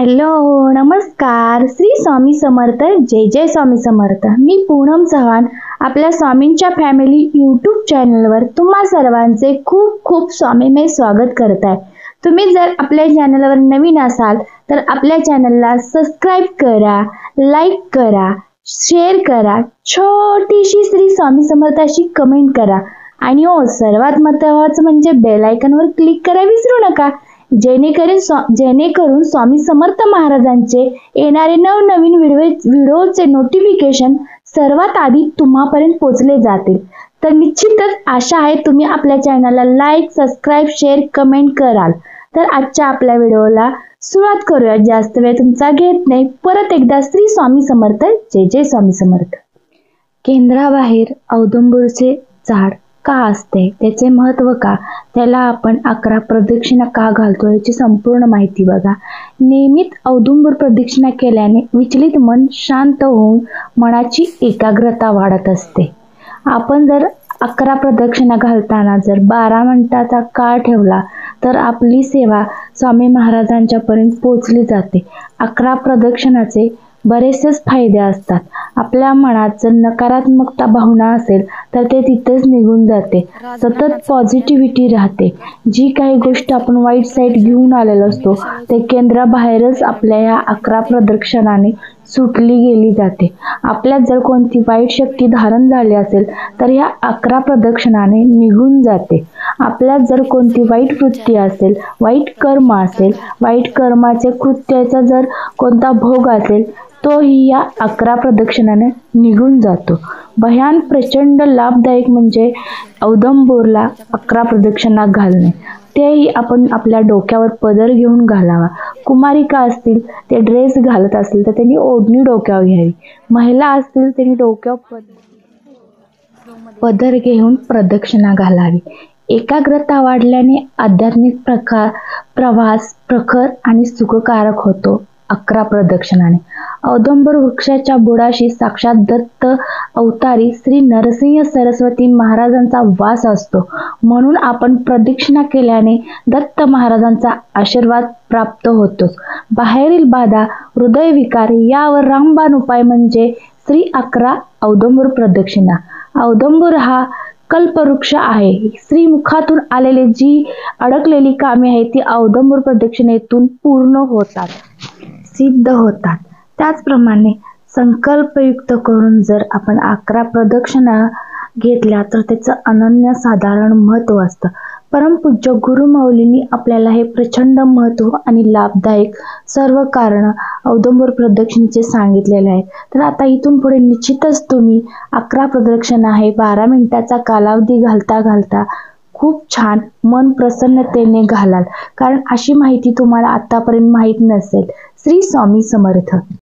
Hello, नमस्कार. श्री स्वामी समर्थ. जय जय स्वामी समर्थ. मी पूनम चव्हाण आपल्या स्वामींच्या फॅमिली यूट्यूब चॅनलवर तुम्हा सर्वांचे खूप खूप स्वामीमय स्वागत करत आहे. तुम्ही जर आपल्या चॅनलवर नवीन असाल तर आपल्या चॅनलला सबस्क्राईब करा, लाईक करा, शेअर करा, छोटीशी श्री स्वामी समर्थाशी कमेंट करा आणि सर्वात महत्त्वाचं म्हणजे बेल आयकॉनवर क्लिक करा विसरू नका, जेणेकरून स्वामी समर्थ महाराजांचे येणारे नवनवीन व्हिडिओचे नोटिफिकेशन सर्वात आधी तुम्हापर्यंत पोहोचले जातील. तर निश्चितच आशा आहे तुम्ही आपल्या चॅनलला लाईक, सबस्क्राईब, शेअर, कमेंट कराल. तर आजच्या आपल्या व्हिडिओला सुरुवात करूया. जास्त वेळ तुमचा घेत नाही. परत एकदा श्री स्वामी समर्थ. जय जय स्वामी समर्थ. केंद्राबाहेर औदुंबरचे झाड का असते, त्याचे महत्त्व का, त्याला आपण 11 प्रदक्षिणा का घालतो याची संपूर्ण माहिती बघा. नियमित औदुंबर प्रदक्षिणा केल्याने विचलित मन शांत होऊन मनाची एकाग्रता वाढत असते. आपण जर 11 प्रदक्षिणा घालताना जर 12 मिनिटाचा काळ ठेवला तर आपली सेवा स्वामी महाराजांच्या पर्यंत पोहोचली जाते. 11 प्रदक्षिणाचे बरेचसेच फायदे असतात. आपल्या मनात जर नकारात्मकता भावना असेल तर ते तिथेच निघून जाते. सतत पॉझिटिव्हिटी राहते. जी काही गोष्ट आपण वाईट साईड घेऊन आलेलो असतो ते केंद्राबाहेरच आपल्या या 11 प्रदक्षिणाने सुटली गेली जाते. आपल्यात जर कोणती वाईट शक्ती धारण झाली असेल तर या 11 प्रदक्षिणाने निघून जाते. आपल्यात जर कोणती वाईट वृत्ती असेल, वाईट कर्म असेल, वाईट कर्माचे कृत्याचा जर कोणता भोग असेल तोही या 11 प्रदक्षिणाने निघून जातो. भयान प्रचंड लाभदायक म्हणजे औदुंबरला 11 प्रदक्षिणा घालणे. तेही आपण आपल्या डोक्यावर पदर घेऊन घालावा. कुमारिका असतील ते ड्रेस घालत असतील तर त्यांनी ओढणी डोक्यावर घ्यावी. महिला असतील त्यांनी डोक्यावर पदर घेऊन प्रदक्षिणा घालावी. एकाग्रता वाढल्याने आध्यात्मिक प्रवास प्रखर आणि सुखकारक होतो. 11 प्रदक्षिणाने औदुंबर वृक्षाच्या बुडाशी साक्षात दत्त अवतारी श्री नरसिंह सरस्वती महाराजांचा वास असतो. म्हणून आपण प्रदक्षिणा केल्याने दत्त महाराजांचा आशीर्वाद प्राप्त होतो. बाहेरील बाधा, हृदयविकार यावर रामबाण उपाय म्हणजे श्री 11 औदुंबर प्रदक्षिणा. औदुंबर हा कल्पवृक्ष आहे. श्रीमुखातून आलेली जी अडकलेली कामे आहेत ती औदुंबर प्रदक्षिणेतून पूर्ण होतात, सिद्ध होतात. त्याचप्रमाणे संकल्पयुक्त करून जर आपण 11 प्रदक्षिणा घेतल्या तर त्याचं अनन्यसाधारण महत्त्व असतं. परमपूज्य गुरुमाऊलींनी आपल्याला हे प्रचंड महत्त्व आणि लाभदायक सर्व कारण औदुंबर प्रदक्षिणेचे सांगितलेले आहे. तर आता इथून पुढे निश्चितच तुम्ही 11 प्रदक्षिणा आहे 12 मिनिटाचा कालावधी घालता खूप छान मन प्रसन्नतेने घालाल, कारण अशी माहिती तुम्हाला आतापर्यंत माहीत नसेल. श्री स्वामी समर्थ.